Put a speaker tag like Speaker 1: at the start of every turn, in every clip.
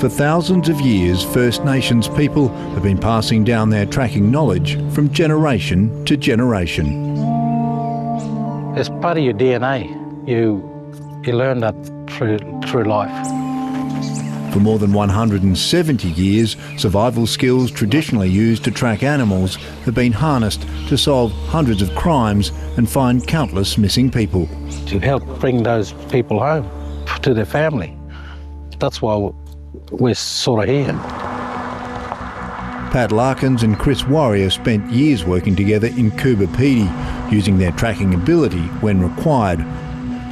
Speaker 1: For thousands of years, First Nations people have been passing down their tracking knowledge from generation to generation.
Speaker 2: It's part of your DNA. You learn that through life.
Speaker 1: For more than 170 years, survival skills traditionally used to track animals have been harnessed to solve hundreds of crimes and find countless missing people.
Speaker 2: To help bring those people home to their family. That's why we're sort of here.
Speaker 1: Pat Larkins and Chris Warrior spent years working together in Coober Pedy, using their tracking ability when required.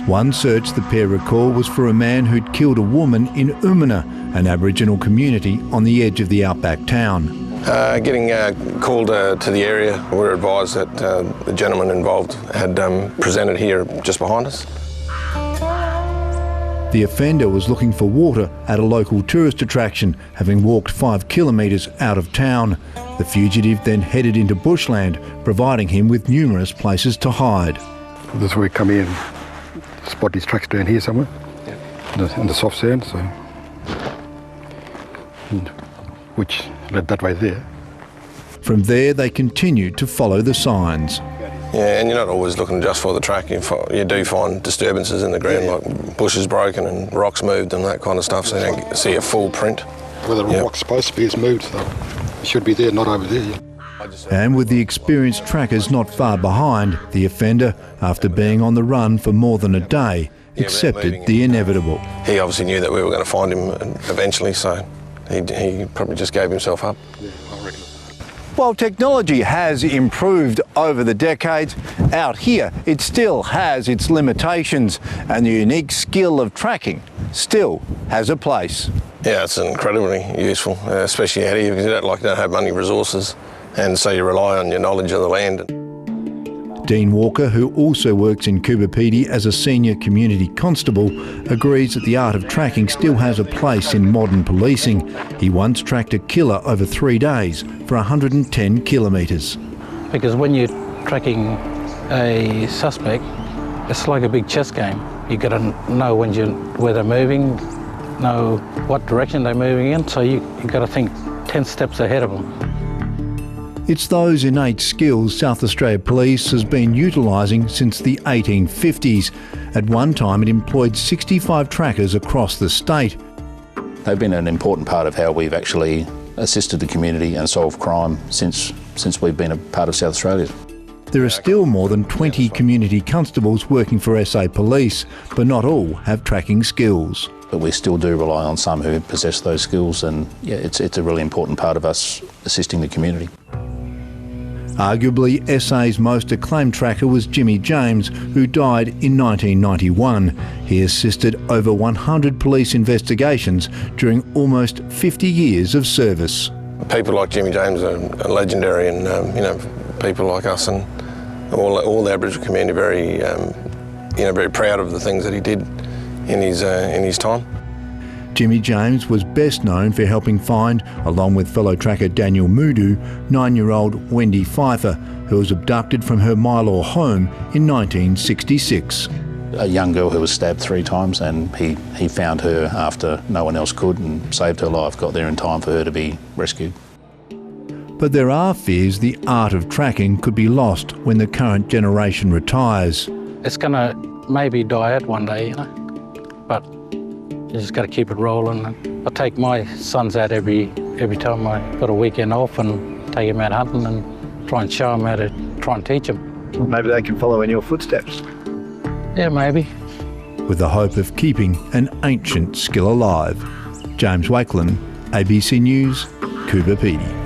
Speaker 1: One search the pair recall was for a man who'd killed a woman in Umina, an Aboriginal community on the edge of the outback town.
Speaker 3: Getting called to the area, we were advised that the gentleman involved had presented here just behind us.
Speaker 1: The offender was looking for water at a local tourist attraction, having walked 5 kilometres out of town. The fugitive then headed into bushland, providing him with numerous places to hide.
Speaker 4: This is where we come in, spot these tracks down here somewhere, in the soft sand, so which led that way there.
Speaker 1: From there, they continued to follow the signs.
Speaker 3: Yeah, and you're not always looking just for the track. You do find disturbances in the ground, like bushes broken and rocks moved and that kind of stuff, so you don't see a full print.
Speaker 4: Where the rock's supposed to be is moved, so it should be there, not over there.
Speaker 1: And with the experienced trackers not far behind, the offender, after being on the run for more than a day, accepted the inevitable.
Speaker 3: He obviously knew that we were going to find him eventually, so he probably just gave himself up.
Speaker 4: Yeah, I reckon.
Speaker 1: While technology has improved over the decades, out here it still has its limitations, and the unique skill of tracking still has a place.
Speaker 3: Yeah, it's incredibly useful, especially out here because you don't have many resources, and so you rely on your knowledge of the land.
Speaker 1: Dean Walker, who also works in Coober Pedy as a senior community constable, agrees that the art of tracking still has a place in modern policing. He once tracked a killer over 3 days for 110 kilometres.
Speaker 2: Because when you're tracking a suspect, it's like a big chess game. You've got to know where they're moving, know what direction they're moving in, so you've got to think 10 steps ahead of them.
Speaker 1: It's those innate skills South Australia Police has been utilising since the 1850s. At one time, it employed 65 trackers across the state.
Speaker 5: They've been an important part of how we've actually assisted the community and solved crime since we've been a part of South Australia.
Speaker 1: There are still more than 20 community constables working for SA Police, but not all have tracking skills.
Speaker 5: But we still do rely on some who possess those skills, and yeah, it's a really important part of us assisting the community.
Speaker 1: Arguably, SA's most acclaimed tracker was Jimmy James, who died in 1991. He assisted over 100 police investigations during almost 50 years of service.
Speaker 3: People like Jimmy James are legendary, and people like us and all the Aboriginal community are very proud of the things that he did in his time.
Speaker 1: Jimmy James was best known for helping find, along with fellow tracker Daniel Moodoo, 9-year-old Wendy Pfeiffer, who was abducted from her Mylor home in 1966.
Speaker 5: A young girl who was stabbed 3 times, and he found her after no one else could and saved her life, got there in time for her to be rescued.
Speaker 1: But there are fears the art of tracking could be lost when the current generation retires.
Speaker 2: It's going to maybe die out one day, but you just got to keep it rolling. I take my sons out every time I got a weekend off and take them out hunting and try and show them how to try and teach them.
Speaker 1: Maybe they can follow in your footsteps.
Speaker 2: Yeah, maybe.
Speaker 1: With the hope of keeping an ancient skill alive. James Wakelin, ABC News, Coober Pedy.